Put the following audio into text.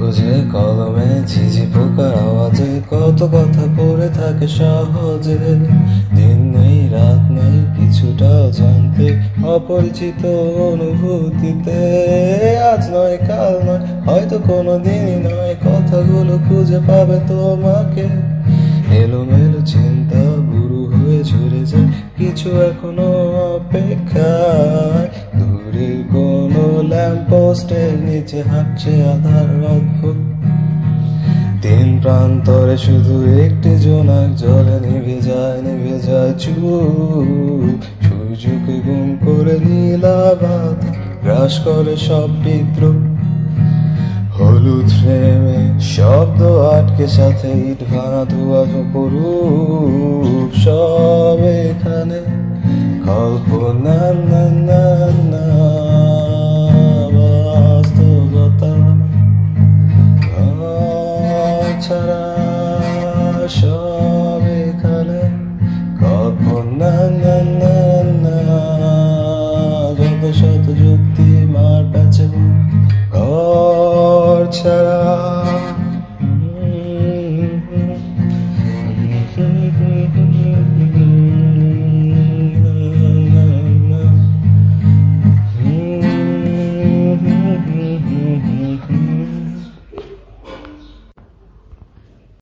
কাগজে কলমে ঝিঝি পোকার আওয়াজে কত কথা পড়ে থাকে সহজে। দিন নেই রাত নেই কিছুটা জানতে, অপরিচিত অনুভূতিতে। আজ নয় কাল নয় হয়তো কোনো দিনই নয়, কথাগুলো খুঁজে পাবে তোমাকে। এলোমেলো চিন্তা বুড়ো হয়ে ঝরে যায়, কিছু এখনো অপেক্ষায়। দূরের কোনো ল্যাম্পপোস্টের নিচে হাঁটছে আধার অদ্ভুত। দিন প্রান্তরে শুধু একটি জোনাক জলে নিভে যায় চুপ। সূর্যকে গুম করে নীলাবাত গ্রাস করে সব বিদ্রুপ। হলুদ ফ্রেমে শব্দ আটকে, সাথে ইট ভাঙা ধোয়া অপরূপ। সব এখানে কল্পনা না না